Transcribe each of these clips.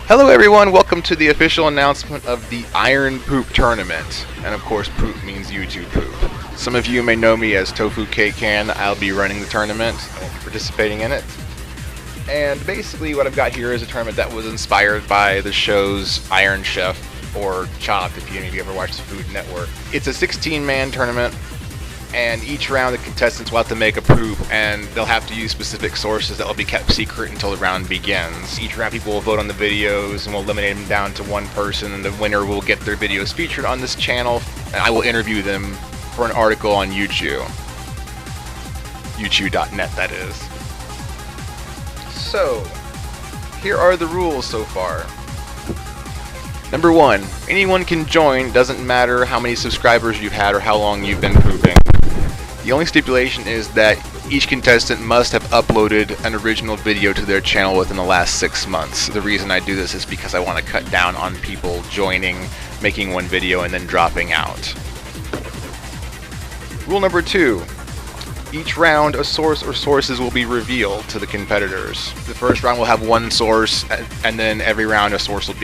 Hello everyone, welcome to the official announcement of the Iron Poop Tournament. And of course, poop means YouTube poop. Some of you may know me as Tofu Cake Can. I'll be running the tournament and participating in it. And basically what I've got here is a tournament that was inspired by the shows Iron Chef or Chopped, if any of you ever watched the Food Network. It's a 16-man tournament, and each round the contestants will have to make a poop, and they'll have to use specific sources that will be kept secret until the round begins. Each round people will vote on the videos, and we'll eliminate them down to one person, and the winner will get their videos featured on this channel, and I will interview them for an article on YouTube. YouTube.net, that is. So, here are the rules so far. Number 1, anyone can join, doesn't matter how many subscribers you've had or how long you've been pooping. The only stipulation is that each contestant must have uploaded an original video to their channel within the last 6 months. The reason I do this is because I want to cut down on people joining, making one video, and then dropping out. Rule number 2. Each round, a source or sources will be revealed to the competitors. The first round will have one source, and then every round an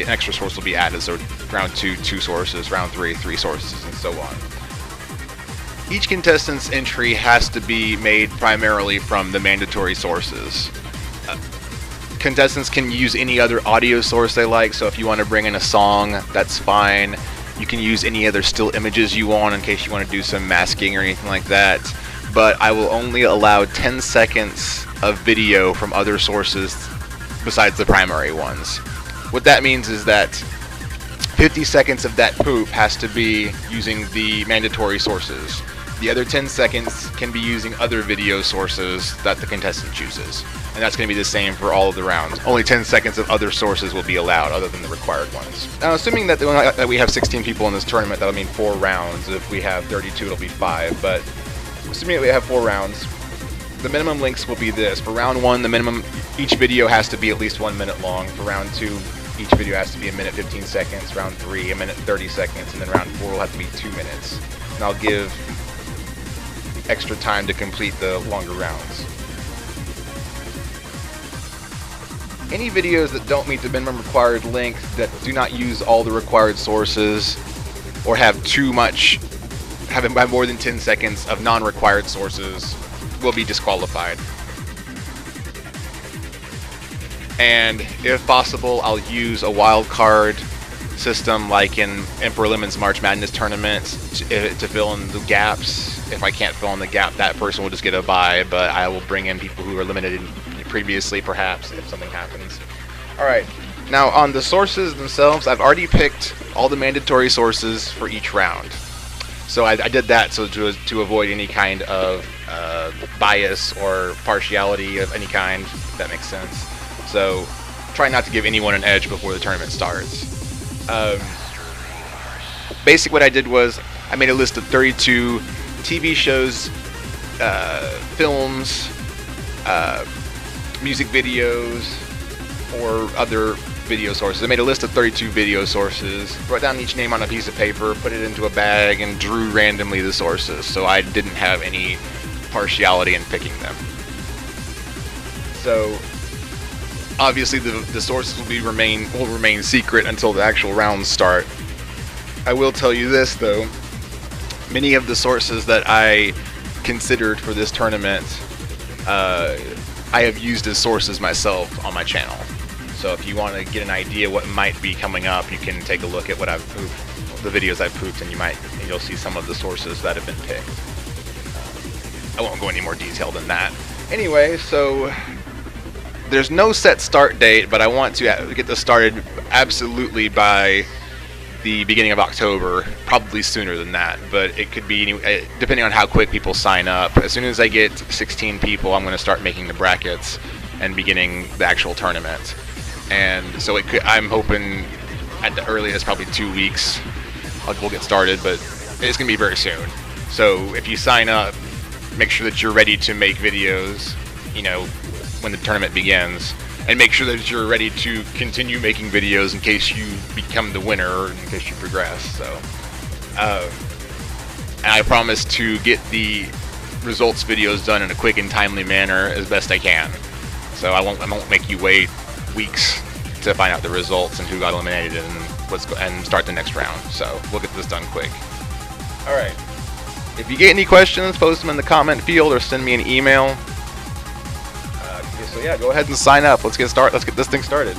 extra source will be added. So round 2, 2 sources, round 3, 3 sources, and so on. Each contestant's entry has to be made primarily from the mandatory sources. Contestants can use any other audio source they like, so if you want to bring in a song, that's fine. You can use any other still images you want in case you want to do some masking or anything like that. But I will only allow 10 seconds of video from other sources besides the primary ones. What that means is that 50 seconds of that poop has to be using the mandatory sources. The other 10 seconds can be using other video sources that the contestant chooses. And that's going to be the same for all of the rounds. Only 10 seconds of other sources will be allowed other than the required ones. Now, assuming that we have 16 people in this tournament, that'll mean 4 rounds. If we have 32, it'll be 5. But assuming that we have 4 rounds, the minimum lengths will be this. For round 1, the minimum, each video has to be at least 1 minute long. For round 2, each video has to be 1 minute 15 seconds. Round 3, 1 minute 30 seconds. And then round 4 will have to be 2 minutes. And I'll give extra time to complete the longer rounds. Any videos that don't meet the minimum required length, that do not use all the required sources, or have more than 10 seconds of non-required sources, will be disqualified. And if possible, I'll use a wild card system like in Emperor Lemon's March Madness tournament to fill in the gaps. If I can't fill in the gap, that person will just get a bye, but I will bring in people who are limited previously, perhaps, if something happens. Alright, now on the sources themselves, I've already picked all the mandatory sources for each round. So I did that so to avoid any kind of bias or partiality of any kind, if that makes sense. So try not to give anyone an edge before the tournament starts. Basically what I did was I made a list of 32 TV shows, films, music videos, or other video sources. I made a list of 32 video sources, wrote down each name on a piece of paper, put it into a bag, and drew randomly the sources, so I didn't have any partiality in picking them. So obviously the sources will remain secret until the actual rounds start. I will tell you this though, many of the sources that I considered for this tournament I have used as sources myself on my channel. So if you want to get an idea what might be coming up, you can take a look at what I've pooped, the videos I've pooped, and you'll see some of the sources that have been picked. I won't go any more detail than that. Anyway, so there's no set start date, but I want to get this started absolutely by the beginning of October, probably sooner than that, but it could be depending on how quick people sign up. As soon as I get 16 people, I'm going to start making the brackets and beginning the actual tournament. And so I'm hoping at the earliest probably 2 weeks we'll get started, but it's going to be very soon. So if you sign up, make sure that you're ready to make videos, when the tournament begins. And make sure that you're ready to continue making videos in case you become the winner or in case you progress. So, and I promise to get the results videos done in a quick and timely manner as best I can. So I won't make you wait weeks to find out the results and who got eliminated and start the next round. So we'll get this done quick. All right. If you get any questions, post them in the comment field or send me an email. So yeah, go ahead and sign up. Let's get this thing started.